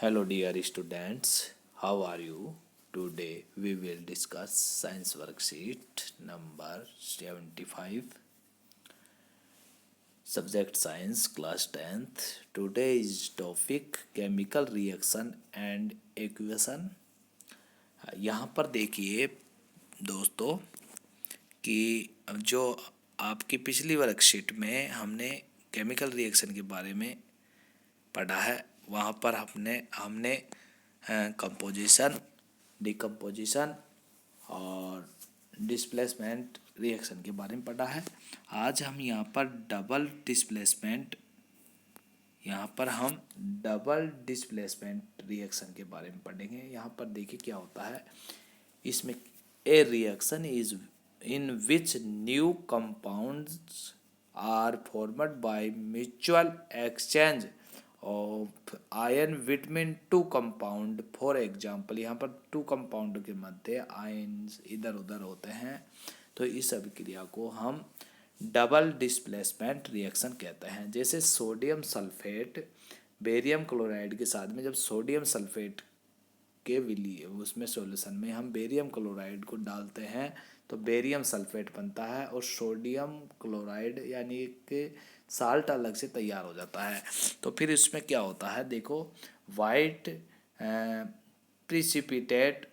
Hello dear students, how are you? Today we will discuss science worksheet number 75, subject science class 10th. Today's topic chemical reaction and equation. यहाँ पर देखिए दोस्तों कि जो आपकी पिछली वर्कशीट में हमने केमिकल रिएक्शन के बारे में पढ़ा है, वहाँ पर हमने कंपोजिशन, डिकम्पोजिशन और डिस्प्लेसमेंट रिएक्शन के बारे में पढ़ा है। आज हम यहाँ पर डबल डिस्प्लेसमेंट रिएक्शन के बारे में पढ़ेंगे। यहाँ पर देखिए क्या होता है। इसमें a reaction is in which new compounds are formed by mutual exchange of ion between two compound. For example, यहाँ पर टू कंपाउंड के मध्य आयन्स इधर उधर होते हैं, तो इस अभिक्रिया को हम डबल डिस्प्लेसमेंट रिएक्शन कहते हैं। जैसे सोडियम सल्फेट बेरियम क्लोराइड के साथ में जब सोडियम सल्फेट के विलीय उसमें सॉल्यूशन में हम बेरियम क्लोराइड को डालते हैं तो बेरियम सल्फेट बनता है और सोडियम क्लोराइड यानी कि साल्ट अलग से तैयार हो जाता है। तो फिर इसमें क्या होता है, देखो वाइट प्रिसिपिटेट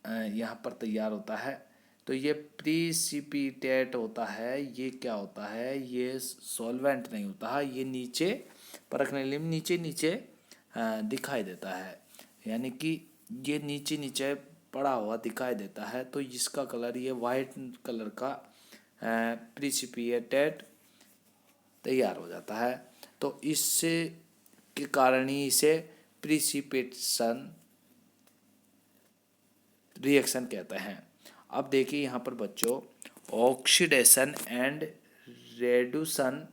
यहाँ पर तैयार होता है। तो ये प्रिसिपिटेट होता है, ये क्या होता है, ये सॉल्वेंट नहीं होता है, ये नीचे परखने लिए नीचे नीचे दिखाई देता है, यानी कि ये नीचे नीचे पड़ा हुआ दिखाई देता है। तो इसका कलर ये वाइट कलर का प्रिसिपिटेट तैयार हो जाता है। तो इससे के कारण ही इसे प्रिसिपिटेशन रिएक्शन कहते हैं। अब देखिए यहाँ पर बच्चों oxidation and reduction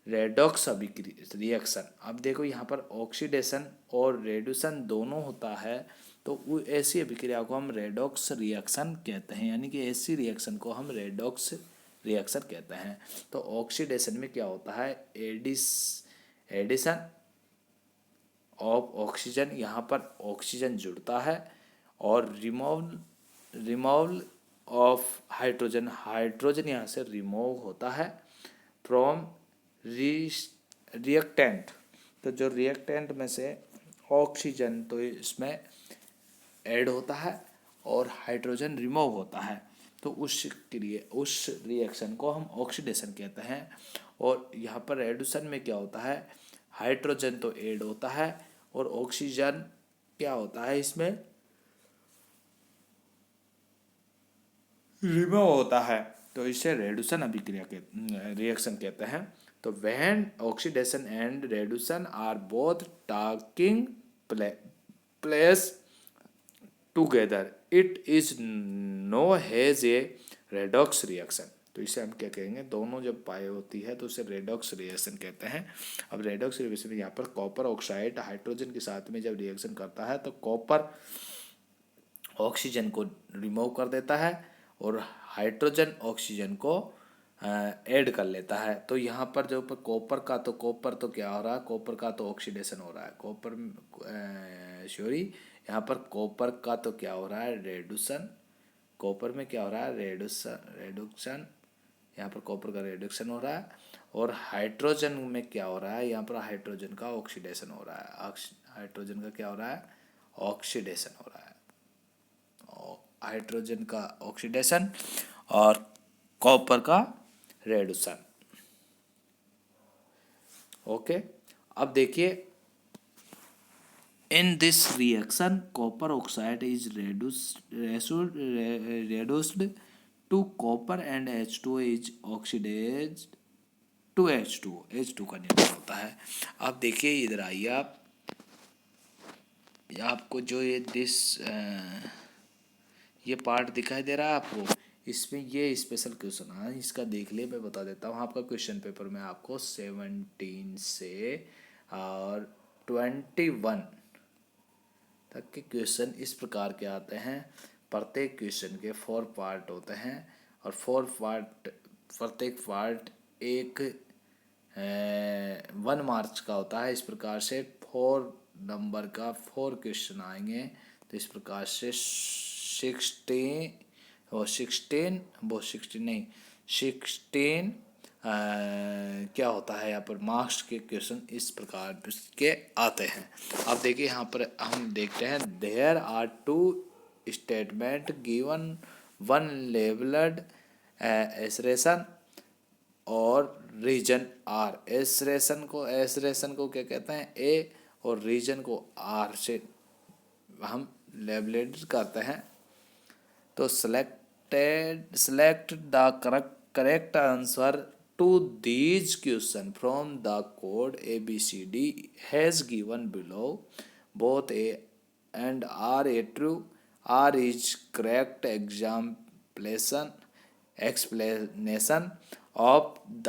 redox reaction. अब देखो यहाँ पर ऑक्सीडेशन और रेडक्शन दोनों होता है, तो वो ऐसी अभिक्रिया को हम रेडॉक्स रिएक्शन कहते हैं, यानी कि ऐसी रिएक्शन को हम रेडॉक्स रिएक्शन कहते हैं। तो ऑक्सीडेशन में क्या होता है, एडिशन ऑफ ऑक्सीजन, यहाँ पर ऑक्सीजन जुड़ता है, और रिमूवल ऑफ हाइड्रोजन, हाइड्रोजन यहाँ से रिमूव होता है फ्रॉम रिएक्टेंट। तो जो रिएक्टेंट में से ऑक्सीजन तो इसमें ऐड होता है और हाइड्रोजन रिमूव होता है, तो उस रिएक्शन को हम ऑक्सीडेशन कहते हैं। और यहाँ पर रेडक्शन में क्या होता है, हाइड्रोजन तो ऐड होता है और ऑक्सीजन क्या होता है, इसमें रिमूव होता है, तो इसे रेडक्शन अभिक्रिया के रिएक्शन कहते हैं। तो when oxidation and reduction are both taking place together it is known as a redox reaction. तो इसे हम क्या कहेंगे, दोनों जब पाए होती है तो उसे रेडॉक्स रिएक्शन कहते हैं। अब रेडॉक्स रिएक्शन में यहाँ पर कॉपर ऑक्साइड हाइड्रोजन के साथ में जब रिएक्शन करता है तो कॉपर ऑक्सीजन को रिमूव कर देता है और हाइड्रोजन ऑक्सीजन को ऐड कर लेता है। तो यहाँ पर जो कॉपर तो क्या हो रहा है, कॉपर का तो ऑक्सीडेशन हो रहा है, यहाँ पर कॉपर का तो क्या हो रहा है, रेडक्शन। कॉपर में क्या हो रहा है, रेडक्शन, यहाँ पर कॉपर का रिडक्शन हो रहा है। और हाइड्रोजन में क्या हो रहा है, यहाँ पर हाइड्रोजन का ऑक्सीडेशन हो रहा है, हाइड्रोजन का क्या हो रहा है, ऑक्सीडेशन हो रहा है, हाइड्रोजन का ऑक्सीडेशन और कॉपर का रेडक्शन। ओके, अब देखिए in this reaction copper oxide is reduced to copper and H2 is oxidised to H2 का निर्माण होता है। अब देखिए इधर आइए आप, आपको जो ये पार्ट दिखाई दे रहा है आपको, इसमें ये स्पेशल क्वेश्चन है, इसका देख लिए, मैं बता देता हूँ। आपका क्वेश्चन पेपर में आपको 17 से और 21 तक के क्वेश्चन इस प्रकार के आते हैं। प्रत्येक क्वेश्चन के 4 पार्ट होते हैं और प्रत्येक पार्ट एक 1 मार्च का होता है। इस प्रकार से 4 नंबर का 4 क्वेश्चन आएंगे। तो इस प्रकार से 16 क्या होता है यहाँ पर मार्क्स के क्वेश्चन इस प्रकार के आते हैं। अब देखिए यहाँ पर हम देखते हैं there are 2 statement given, one labelled assertion और रीजन आर। एसरेशन को क्या कहते हैं, ए, और रीजन को आर से हम लेबलेट करते हैं। तो select the correct answer to these question from the code ABCD as given below. Both A and R are true, R is correct explanation of the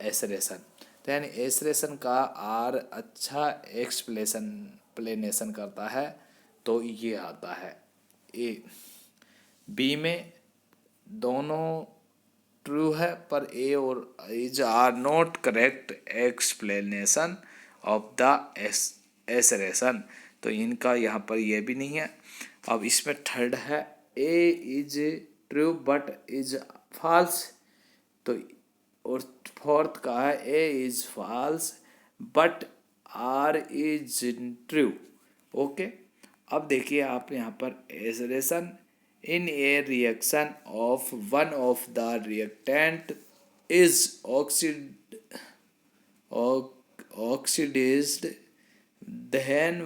assertion. तो यानी एसरेशन का आर अच्छा एक्सप्लेनेशन करता है, तो ये आता है ए। बी में दोनों ट्रू है, पर ए और is R not correct explanation of the assertion. तो इनका यहाँ पर ये भी नहीं है। अब इसमें थर्ड है A is true but is false. तो और फोर्थ का है A is false but R is true. Okay, अब देखिए आप यहाँ पर assertion in a reaction of one of the reactant is oxidized, then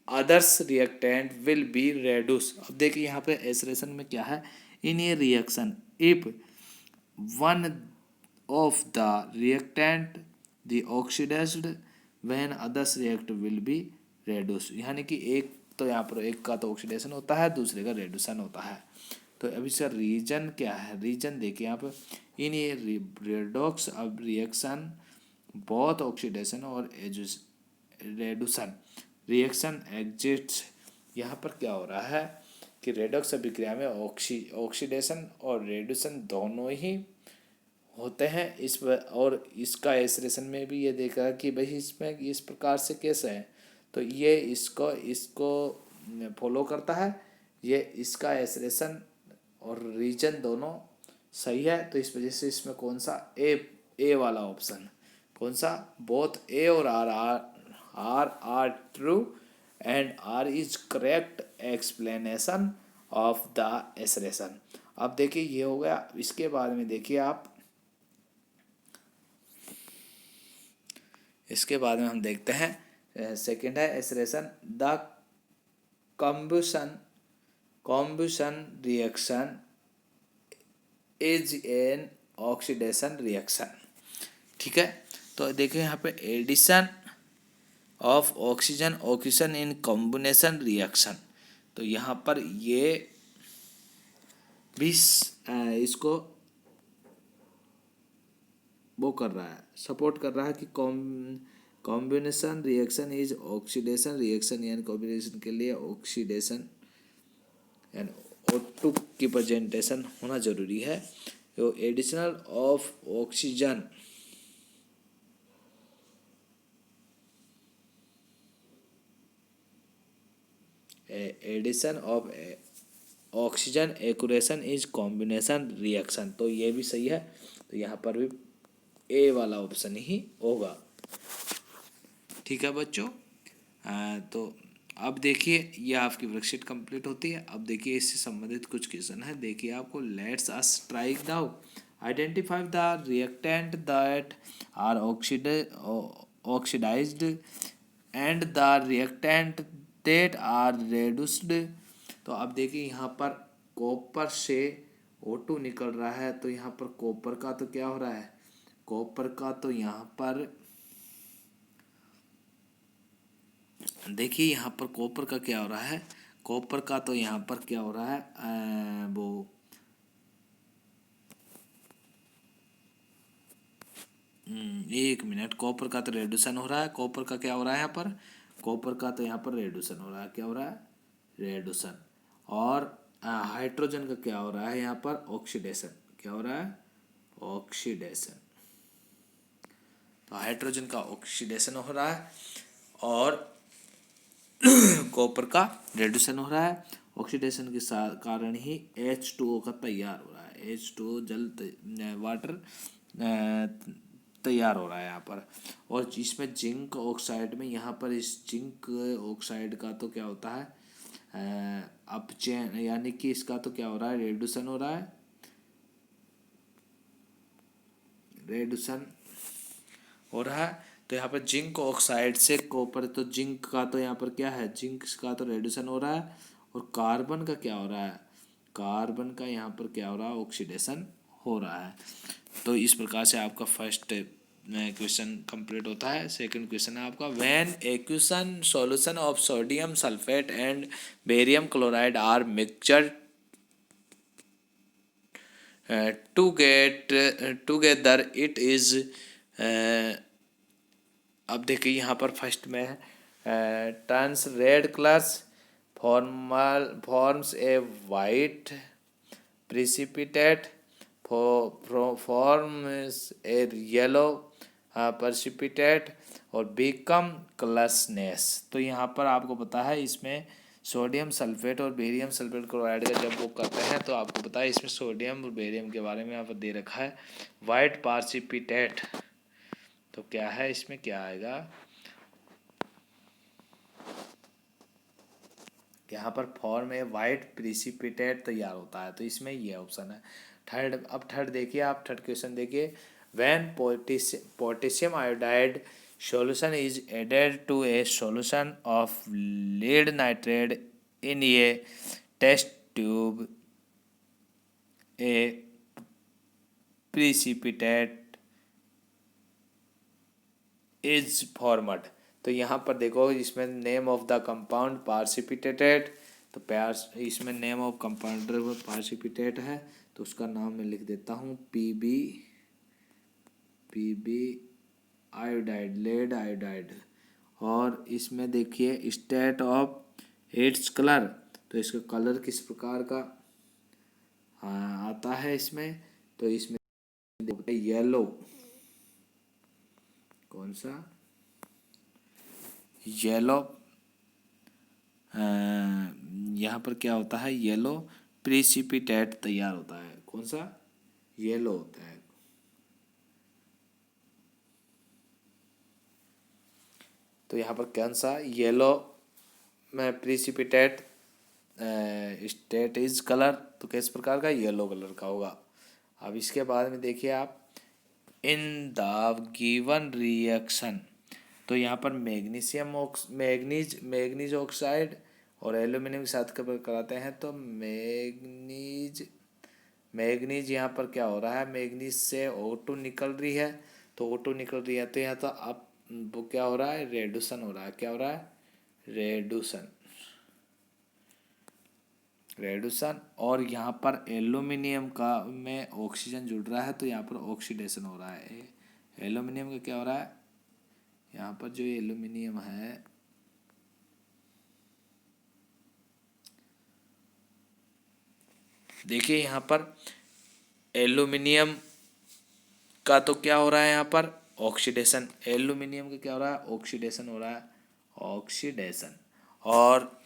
others reactant will be reduce. अब देखिए यहाँ पे एसरेशन में क्या है, in a reaction if one of the reactant the oxidized when others react will be reduce. यानी कि एक तो यहाँ पर एक का तो ऑक्सीडेशन होता है, दूसरे का रेड्यूसन होता है। तो अभी सर रीजन क्या है, रीजन देखिए यहाँ पर इन ए रेडॉक्स अब रिएक्शन बहुत ऑक्सीडेशन और रेड्यूसन रिएक्शन एग्जिट्स। यहाँ पर क्या हो रहा है कि रेडॉक्स अभिक्रिया में ऑक्सीडेशन और रेड्यूसन दोनों ही होते हैं। और इसका एसरेशन में भी ये देखा कि भाई इसमें इस प्रकार से कैसे है, तो ये इसको फॉलो करता है। ये इसका एसरेशन और रीजन दोनों सही है। तो इस वजह से इसमें कौन सा ए वाला ऑप्शन, कौन सा, बोथ ए और R true and R is correct explanation of the assertion. अब देखिए ये हो गया। इसके बाद में देखिए आप, इसके बाद में हम देखते हैं सेकंड है assertion the combustion reaction is an oxidation reaction. ठीक है, तो देखिए यहाँ पे addition of oxygen in combination reaction. तो यहाँ पर ये भी इसको वो कर रहा है, सपोर्ट कर रहा है कि combination reaction is oxidation reaction, यानी कॉम्बिनेशन के लिए ऑक्सीडेशन एंड O2 की प्रेजेंटेशन होना जरूरी है। तो additional of oxygen addition of oxygen accuration is combination reaction. तो ये भी सही है। तो यहाँ पर भी ए वाला ऑप्शन ही होगा। ठीक है बच्चों, तो अब देखिए ये आपकी वर्कशीट कंप्लीट होती है। अब देखिए इससे संबंधित कुछ क्वेश्चन है। देखिए आपको let's us try now identify the reactant that are oxidised and the reactant that are reduced. तो अब देखिए यहाँ पर कॉपर से O2 निकल रहा है। तो यहाँ पर कॉपर का तो क्या हो रहा है, कॉपर का तो यहाँ पर देखिए यहाँ पर कॉपर का क्या हो रहा है, कॉपर का तो यहाँ पर क्या हो रहा है वो एक मिनट, कॉपर का तो रेड्यूसन हो रहा है। कॉपर का क्या हो रहा है यहाँ पर, कॉपर का तो यहाँ पर रेड्यूसन हो रहा है। क्या हो रहा है, रेड्यूसन। और हाइड्रोजन का क्या हो रहा है यहाँ पर, ऑक्सीडेशन। क्या हो रहा है, ऑक्सीडेशन। तो हाइड्रोजन का ऑक्सीडेशन हो रहा है और कॉपर का रिडक्शन हो रहा है। ऑक्सीडेशन के कारण ही H2O का तैयार हो रहा है। H2O जल वाटर तैयार हो रहा है यहाँ पर। और इसमें जिंक ऑक्साइड में यहाँ पर इस जिंक ऑक्साइड का तो क्या होता है अपचयन, यानी कि इसका तो क्या हो रहा है रिडक्शन हो रहा है, रिडक्शन हो रहा है। तो यहाँ पर जिंक ऑक्साइड से कॉपर, तो जिंक का तो यहाँ पर क्या है, जिंक का तो रिडक्शन हो रहा है। और कार्बन का क्या हो रहा है, कार्बन का यहाँ पर क्या हो रहा है ऑक्सीडेशन हो रहा है। तो इस प्रकार से आपका फर्स्ट क्वेश्चन कंप्लीट होता है। सेकंड क्वेश्चन है आपका, when aqueous solution of sodium sulphate and barium chloride are mixture together it is. अब देखिए यहाँ पर फर्स्ट में turns red colours forms a white precipitate forms a yellow precipitate और बिकम कलर्सनेस। तो यहाँ पर आपको पता है इसमें सोडियम सल्फेट और बेरियम सल्फेट क्लोराइड का जब वो करते हैं तो आपको पता है इसमें सोडियम और बेरियम के बारे में यहाँ पर दे रखा है वाइट प्रेसिपिटेट। तो क्या है इसमें क्या आएगा, यहाँ पर फॉर्म ए वाइट प्रिसिपिटेट तैयार होता है। तो इसमें ये ऑप्शन है थर्ड। अब थर्ड देखिए आप, थर्ड क्वेश्चन देखिए, when potassium iodide solution is added to a solution of lead nitrate in a test tube, a precipitate is formed। तो यहाँ पर देखो इसमें नेम ऑफ द कंपाउंड पार्सिपिटेटेड, तो इसमें नेम ऑफ कंपाउंडर पार्सिपिटेट है तो उसका नाम मैं लिख देता हूँ पीबी आयोडाइड, लेड आयोडाइड। और इसमें देखिए स्टेट ऑफ इट्स कलर, तो इसका कलर किस प्रकार का आता है इसमें, तो इसमें येलो, कौन सा येलो, यहाँ पर क्या होता है येलो प्रिसिपिटेट तैयार होता है, कौन सा येलो होता है। तो यहाँ पर कौन सा येलो में प्रिसिपिटेट स्टेट इज कलर, तो किस प्रकार का येलो कलर का होगा। अब इसके बाद में देखिए आप, इन द गिवन रिएक्शन, तो यहाँ पर मैग्नीज ऑक्साइड और एल्यूमिनियम के साथ कराते हैं तो मैग्नीज यहाँ पर क्या हो रहा है, मैग्नीज से O2 निकल रही है, तो O2 निकल रही है तो यहाँ तो अब वो क्या हो रहा है रेडक्शन हो रहा है, क्या हो रहा है रेडक्शन। और यहाँ पर एल्यूमिनियम का में ऑक्सीजन जुड़ रहा है तो यहाँ पर ऑक्सीडेशन हो रहा है। एल्यूमिनियम का क्या हो रहा है, यहाँ पर जो एल्यूमिनियम है देखिए यहाँ पर एल्यूमिनियम का तो क्या हो रहा है यहाँ पर ऑक्सीडेशन, एल्यूमिनियम का क्या हो रहा है ऑक्सीडेशन हो रहा है, ऑक्सीडेशन। और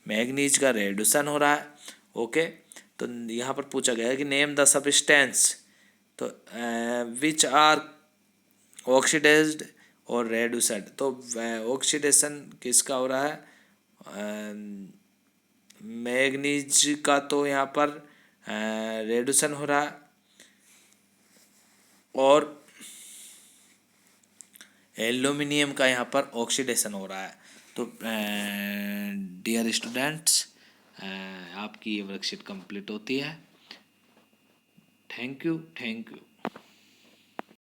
मैग्नीज का रेडक्शन हो रहा है। ओके, तो यहाँ पर पूछा गया है कि नेम द सब्सटेंस, तो विच आर ऑक्सीडाइज्ड और रेडक्शन। तो ऑक्सीडेशन किसका हो रहा है मैग्नीज का, तो यहाँ पर रेडक्शन हो रहा है और एल्यूमिनियम का यहाँ पर ऑक्सीडेशन हो रहा है। तो डियर स्टूडेंट्स आपकी ये वर्कशीट कंप्लीट होती है। Thank you.